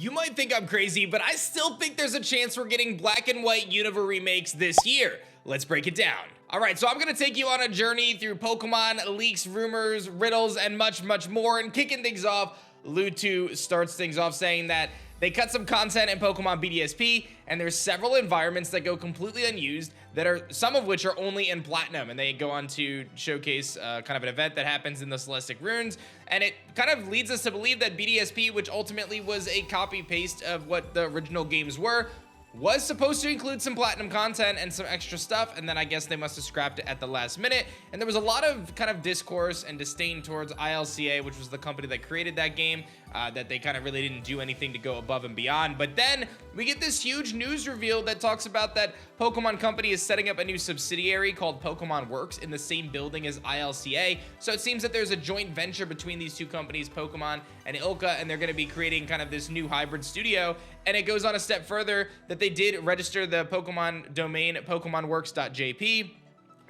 You might think I'm crazy, but I still think there's a chance we're getting black and white Unova remakes this year. Let's break it down. All right, so I'm gonna take you on a journey through Pokemon, leaks, rumors, riddles, and much, much more. And kicking things off, Lutu starts things off saying that they cut some content in Pokemon BDSP, and there's several environments that go completely unused, that are some of which are only in Platinum, and they go on to showcase kind of an event that happens in the Celestic Runes, and it kind of leads us to believe that BDSP, which ultimately was a copy-paste of what the original games were, was supposed to include some Platinum content and some extra stuff, and then I guess they must have scrapped it at the last minute. And there was a lot of kind of discourse and disdain towards ILCA, which was the company that created that game, that they kind of really didn't do anything to go above and beyond. But then we get this huge news reveal that talks about that Pokemon Company is setting up a new subsidiary called Pokemon Works in the same building as ILCA. So it seems that there's a joint venture between these two companies, Pokemon and ILCA, and they're going to be creating kind of this new hybrid studio. And it goes on a step further that they did register the Pokemon domain PokemonWorks.jp.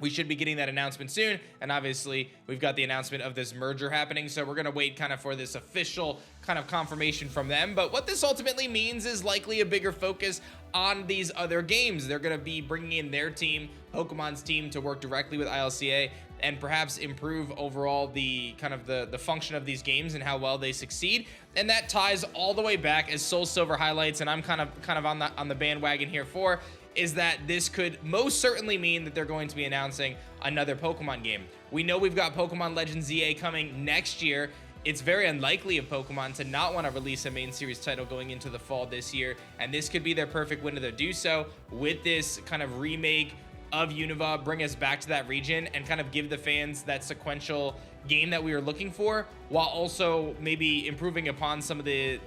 We should be getting that announcement soon, and obviously we've got the announcement of this merger happening, so we're gonna wait kind of for this official kind of confirmation from them. But what this ultimately means is likely a bigger focus on these other games. They're gonna be bringing in their team, Pokemon's team, to work directly with ILCA and perhaps improve overall the kind of the function of these games and how well they succeed. And that ties all the way back, as Soul Silver highlights, and I'm kind of on the bandwagon here for, is that this could most certainly mean that they're going to be announcing another Pokemon game. We know we've got Pokemon Legends ZA coming next year. It's very unlikely of Pokemon to not want to release a main series title going into the fall this year, and this could be their perfect window to do so with this kind of remake of Unova, bring us back to that region and kind of give the fans that sequential game that we were looking for, while also maybe improving upon some of the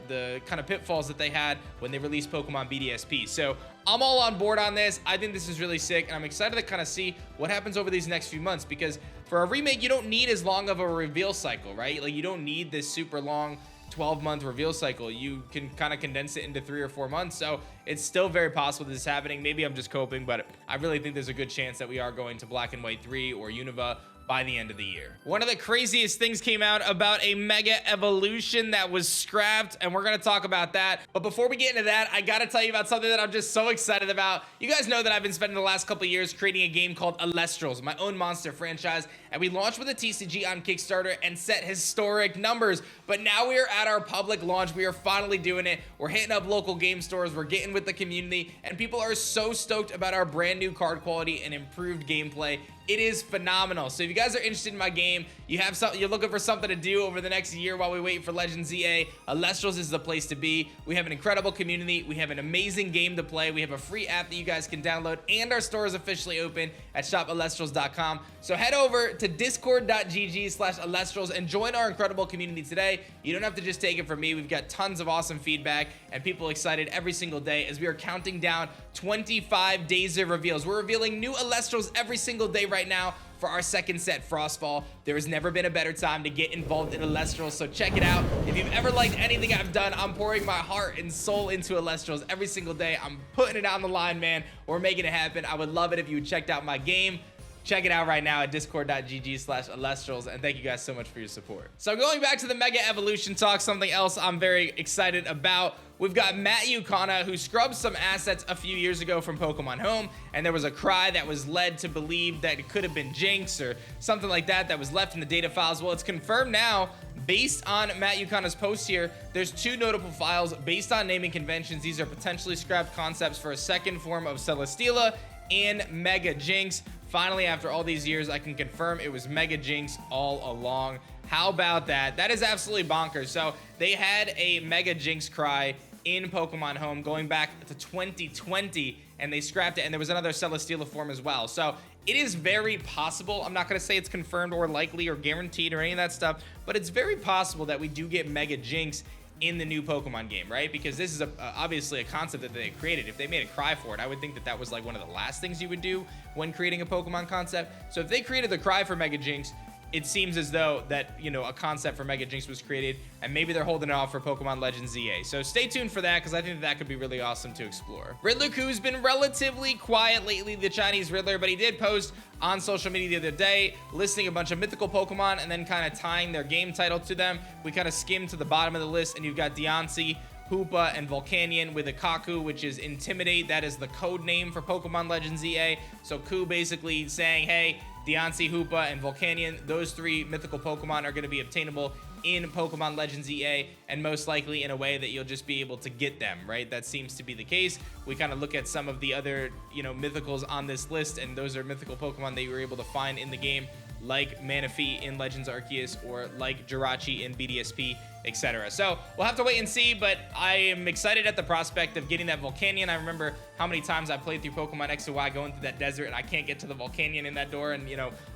kind of pitfalls that they had when they released Pokemon BDSP. So I'm all on board on this. I think this is really sick, and I'm excited to kind of see what happens over these next few months, because for a remake, you don't need as long of a reveal cycle, right? Like, you don't need this super long 12-month reveal cycle. You can kind of condense it into 3 or 4 months. So it's still very possible this is happening. Maybe I'm just coping, but I really think there's a good chance that we are going to Black and White 3 or Unova by the end of the year. One of the craziest things came out about a Mega Evolution that was scrapped, and we're gonna talk about that. But before we get into that, I gotta tell you about something that I'm just so excited about. You guys know that I've been spending the last couple years creating a game called Alolans, my own monster franchise, and we launched with a TCG on Kickstarter and set historic numbers. But now we are at our public launch. We are finally doing it. We're hitting up local game stores, we're getting with the community, and people are so stoked about our brand new card quality and improved gameplay. It is phenomenal. So if you guys are interested in my game, you're looking for something to do over the next year while we wait for Legends ZA, Alolans is the place to be. We have an incredible community. We have an amazing game to play. We have a free app that you guys can download, and our store is officially open at shopalolans.com. So head over to discord.gg/Alolans and join our incredible community today. You don't have to just take it from me. We've got tons of awesome feedback and people excited every single day as we are counting down 25 days of reveals. We're revealing new Alolans every single day right now for our second set, Frostfall. There has never been a better time to get involved in Alolans, so check it out. If you've ever liked anything I've done, I'm pouring my heart and soul into Alolans every single day. I'm putting it on the line, man. We're making it happen. I would love it if you checked out my game. Check it out right now at discord.gg/Alolans, and thank you guys so much for your support. So going back to the Mega Evolution talk, something else I'm very excited about. We've got Matt Yucana, who scrubbed some assets a few years ago from Pokemon Home, and there was a cry that was led to believe that it could have been Jinx or something like that that was left in the data files. Well, it's confirmed now, based on Matt Yucana's post here. There's 2 notable files based on naming conventions. These are potentially scrapped concepts for a second form of Celesteela and Mega Jinx. Finally, after all these years, I can confirm it was Mega Jinx all along. How about that? That is absolutely bonkers. So they had a Mega Jinx cry in Pokemon Home going back to 2020, and they scrapped it, and there was another Celesteela form as well. So it is very possible. I'm not going to say it's confirmed or likely or guaranteed or any of that stuff, but it's very possible that we do get Mega Jinx in the new Pokemon game, right? Because this is obviously a concept that they created. If they made a cry for it, I would think that that was like one of the last things you would do when creating a Pokemon concept. So if they created the cry for Mega Jinx, it seems as though that, you know, a concept for Mega Jinx was created, and maybe they're holding it off for Pokemon Legends ZA. So stay tuned for that, because I think that could be really awesome to explore. Riddler, who's been relatively quiet lately, the Chinese Riddler, but he did post on social media the other day listing a bunch of mythical Pokemon and then kind of tying their game title to them. We kind of skimmed to the bottom of the list, and you've got Deontay, Hoopa and Volcanion, with a Kaku, which is Intimidate. That is the code name for Pokemon Legends EA. So Ku basically saying, hey, Deontay, Hoopa, and Volcanion, those 3 mythical Pokemon are going to be obtainable in Pokemon Legends EA, and most likely in a way that you'll just be able to get them, right? That seems to be the case. We kind of look at some of the other, mythicals on this list, and those are mythical Pokemon that you were able to find in the game, like Manaphy in Legends Arceus, or like Jirachi in BDSP, etc. So we'll have to wait and see, but I am excited at the prospect of getting that Volcanion. I remember how many times I played through Pokemon X and Y going through that desert, and I can't get to the Volcanion in that door, and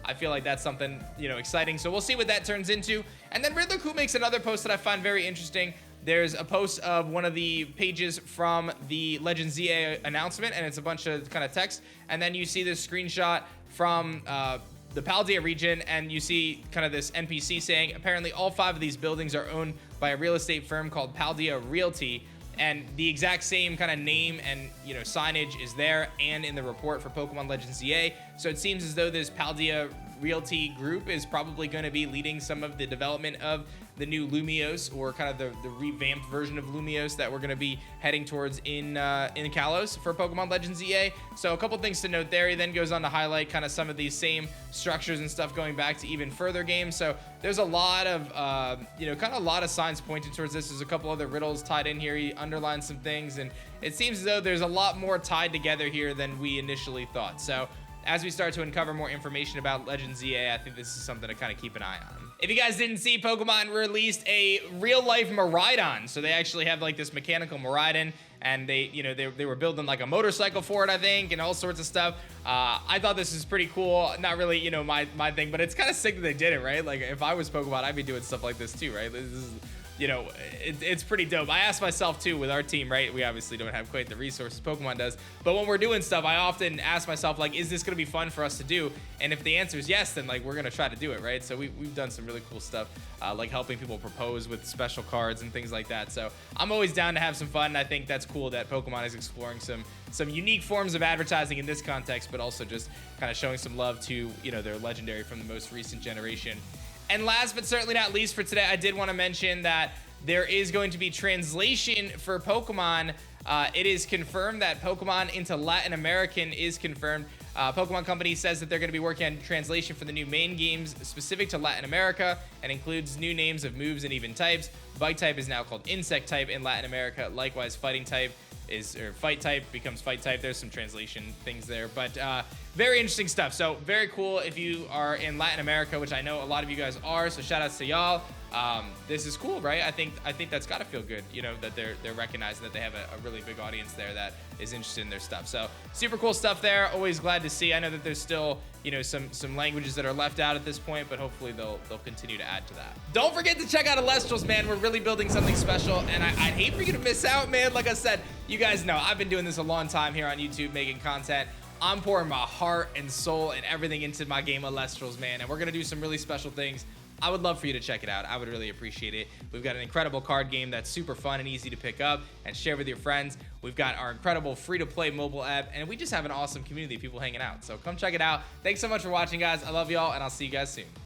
I feel like that's something exciting. So we'll see what that turns into. And then Riddler Who makes another post that I find very interesting. There's a post of one of the pages from the Legends EA announcement, and it's a bunch of kind of text, and then you see this screenshot from the Paldea region, and you see kind of this NPC saying apparently all 5 of these buildings are owned by a real estate firm called Paldea Realty, and the exact same kind of name and signage is there and in the report for Pokemon Legends EA. So it seems as though this Paldea Realty group is probably going to be leading some of the development of the new Lumiose, or kind of the revamped version of Lumiose that we're going to be heading towards in Kalos for Pokemon Legends EA. So a couple things to note there. He then goes on to highlight kind of some of these same structures and stuff going back to even further games. So there's a lot of kind of a lot of signs pointing towards this. There's a couple other riddles tied in here. He underlined some things, and it seems as though there's a lot more tied together here than we initially thought. So as we start to uncover more information about Legends EA, I think this is something to kind of keep an eye on. If you guys didn't see, Pokemon released a real-life Miraidon. So they actually have like this mechanical Miraidon, and they were building like a motorcycle for it, I think, and all sorts of stuff. I thought this is pretty cool. Not really, my thing, but it's kind of sick that they did it, right? Like, if I was Pokemon, I'd be doing stuff like this too, right? This is, it's pretty dope. I asked myself too with our team, right? We obviously don't have quite the resources Pokemon does, but when we're doing stuff, I often ask myself, like, is this gonna be fun for us to do? And if the answer is yes, then like we're gonna try to do it, right? So we've done some really cool stuff, like helping people propose with special cards and things like that. So I'm always down to have some fun. I think that's cool that Pokemon is exploring some unique forms of advertising in this context, but also just kind of showing some love to their legendary from the most recent generation. And last but certainly not least for today, I did want to mention that there is going to be translation for Pokemon. It is confirmed that Pokemon into Latin American is confirmed. Pokemon Company says that they're going to be working on translation for the new main games specific to Latin America, and includes new names of moves and even types. Bug type is now called Insect type in Latin America. Likewise, fighting type fight type becomes fight type. There's some translation things there, but very interesting stuff. So very cool if you are in Latin America, which I know a lot of you guys are. So shout outs to y'all. This is cool, right? I think that's got to feel good, that they're recognizing that they have a really big audience there that is interested in their stuff. So super cool stuff there. Always glad to see. I know that there's still some languages that are left out at this point, but hopefully they'll continue to add to that. Don't forget to check out Alestrals, man. We're really building something special, and I'd hate for you to miss out, man. Like I said, you guys know I've been doing this a long time here on YouTube, making content. I'm pouring my heart and soul and everything into my game Alestrals, man, and we're gonna do some really special things. I would love for you to check it out. I would really appreciate it. We've got an incredible card game that's super fun and easy to pick up and share with your friends. We've got our incredible free-to-play mobile app, and we just have an awesome community of people hanging out. So come check it out. Thanks so much for watching, guys. I love y'all, and I'll see you guys soon.